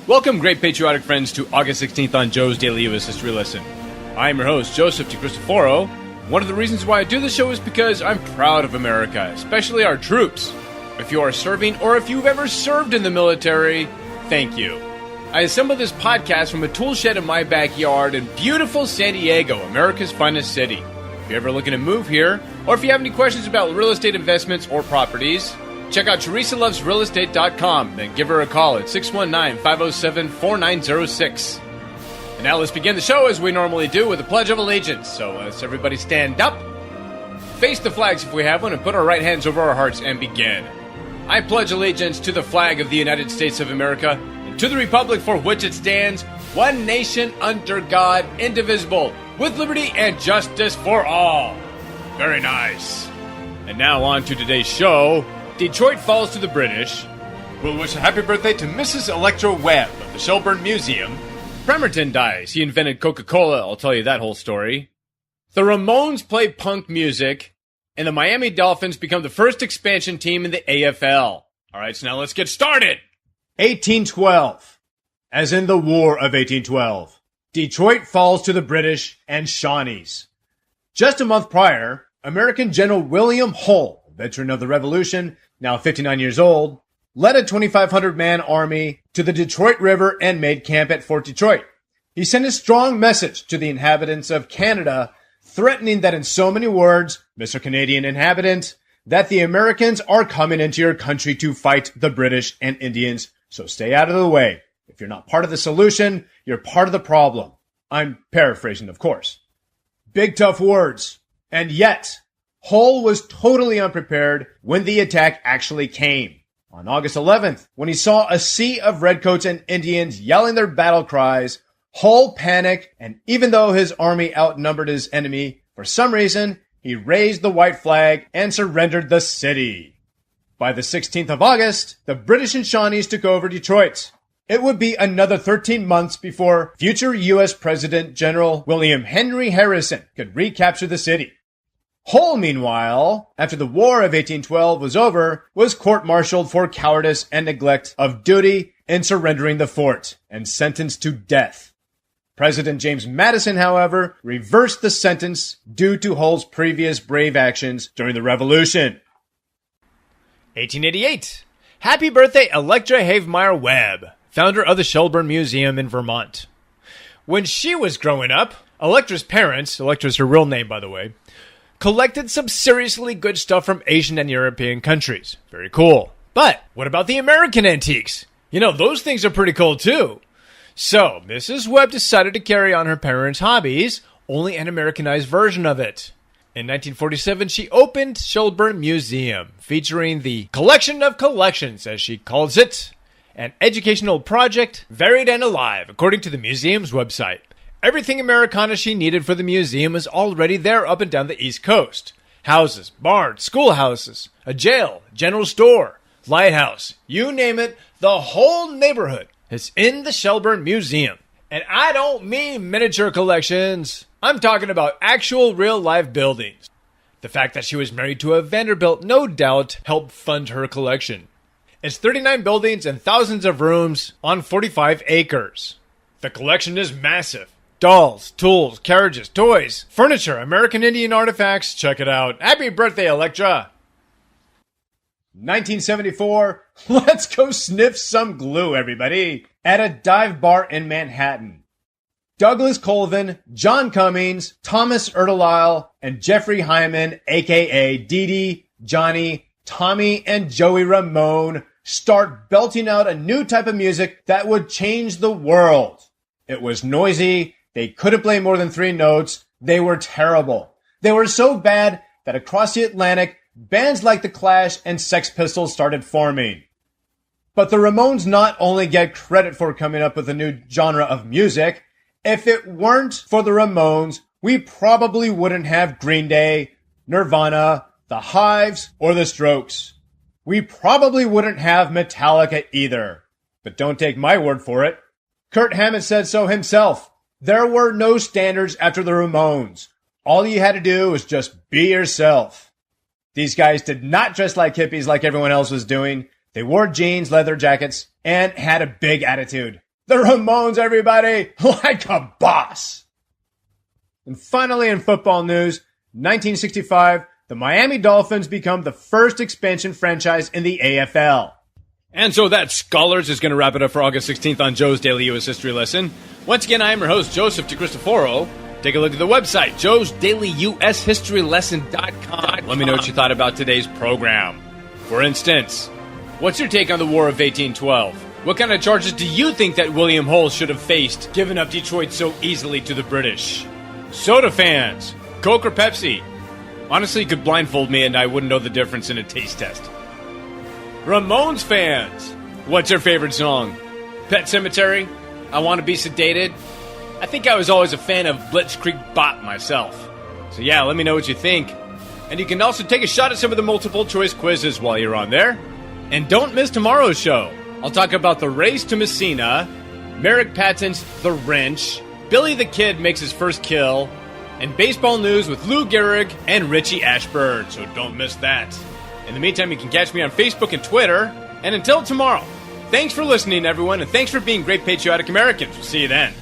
Welcome, great patriotic friends, to August 16th on Joe's Daily U.S. History Lesson. I am your host, Joseph DeCristoforo. One of the reasons why I do this show is because I'm proud of America, especially our troops. If you are serving or if you've ever served in the military, thank you. I assembled this podcast from a tool shed in my backyard in beautiful San Diego, America's finest city. If you're ever looking to move here, or if you have any questions about real estate investments or properties, check out TeresaLovesRealEstate.com, then give her a call at 619-507-4906. And now let's begin the show as we normally do with a Pledge of Allegiance. So let's everybody stand up, face the flags if we have one, and put our right hands over our hearts and begin. I pledge allegiance to the flag of the United States of America and to the republic for which it stands, one nation under God, indivisible, with liberty and justice for all. Very nice. And now on to today's show. Detroit falls to the British. We'll wish a happy birthday to Mrs. Electra Webb of the Shelburne Museum. Bremerton dies. He invented Coca-Cola. I'll tell you that whole story. The Ramones play punk music. And the Miami Dolphins become the first expansion team in the AFL. All right, so now let's get started. 1812. As in the War of 1812. Detroit falls to the British and Shawnees. Just a month prior, American General William Hull, veteran of the Revolution, now 59 years old, led a 2,500-man army to the Detroit River and made camp at Fort Detroit. He sent a strong message to the inhabitants of Canada, threatening that in so many words, Mr. Canadian inhabitant, that the Americans are coming into your country to fight the British and Indians, so stay out of the way. If you're not part of the solution, you're part of the problem. I'm paraphrasing, of course. Big tough words. And yet, Hull was totally unprepared when the attack actually came. On August 11th, when he saw a sea of redcoats and Indians yelling their battle cries, Hull panicked, and even though his army outnumbered his enemy, for some reason, he raised the white flag and surrendered the city. By the 16th of August, the British and Shawnees took over Detroit. It would be another 13 months before future U.S. President General William Henry Harrison could recapture the city. Hull, meanwhile, after the War of 1812 was over, was court-martialed for cowardice and neglect of duty in surrendering the fort and sentenced to death. President James Madison, however, reversed the sentence due to Hull's previous brave actions during the Revolution. 1888. Happy birthday, Electra Havemeyer Webb, founder of the Shelburne Museum in Vermont. When she was growing up, Electra's parents, Electra's her real name, by the way, collected some seriously good stuff from Asian and European countries. Very cool. But what about the American antiques? You know, those things are pretty cool too. So, Mrs. Webb decided to carry on her parents' hobbies, only an Americanized version of it. In 1947, she opened Shelburne Museum, featuring the Collection of Collections, as she calls it, an educational project, varied and alive, according to the museum's website. Everything Americana she needed for the museum is already there up and down the East Coast. Houses, barns, schoolhouses, a jail, general store, lighthouse, you name it, the whole neighborhood is in the Shelburne Museum. And I don't mean miniature collections. I'm talking about actual real-life buildings. The fact that she was married to a Vanderbilt no doubt helped fund her collection. It's 39 buildings and thousands of rooms on 45 acres. The collection is massive. Dolls, tools, carriages, toys, furniture, American Indian artifacts. Check it out. Happy birthday, Electra. 1974, let's go sniff some glue, everybody, at a dive bar in Manhattan. Douglas Colvin, John Cummings, Thomas Erdelisle, and Jeffrey Hyman, a.k.a. Dee Dee, Johnny, Tommy, and Joey Ramone, start belting out a new type of music that would change the world. It was noisy, they couldn't play more than 3 notes, they were terrible. They were so bad that across the Atlantic, bands like The Clash and Sex Pistols started forming. But the Ramones not only get credit for coming up with a new genre of music, if it weren't for the Ramones, we probably wouldn't have Green Day, Nirvana, The Hives, or The Strokes. We probably wouldn't have Metallica either. But don't take my word for it. Kirk Hammett said so himself. There were no standards after the Ramones. All you had to do was just be yourself. These guys did not dress like hippies like everyone else was doing. They wore jeans, leather jackets, and had a big attitude. The Ramones, everybody, like a boss. And finally, in football news, 1965, the Miami Dolphins become the first expansion franchise in the AFL. And so that, scholars, is going to wrap it up for August 16th on Joe's Daily U.S. History Lesson. Once again, I am your host, Joseph DeCristoforo. Take a look at the website, joesdailyushistorylesson.com. Let me know what you thought about today's program. For instance, what's your take on the War of 1812? What kind of charges do you think that William Hull should have faced, giving up Detroit so easily to the British? Soda fans, Coke or Pepsi? Honestly, you could blindfold me and I wouldn't know the difference in a taste test. Ramones fans, what's your favorite song? Pet Sematary? I Want to Be Sedated? I think I was always a fan of Blitzkrieg Bop myself. So yeah, let me know what you think. And you can also take a shot at some of the multiple choice quizzes while you're on there. And don't miss tomorrow's show. I'll talk about the race to Messina, Merrick Patton's The Wrench, Billy the Kid makes his first kill, and baseball news with Lou Gehrig and Richie Ashburn, so don't miss that. In the meantime, you can catch me on Facebook and Twitter, and until tomorrow, thanks for listening, everyone, and thanks for being great patriotic Americans. We'll see you then.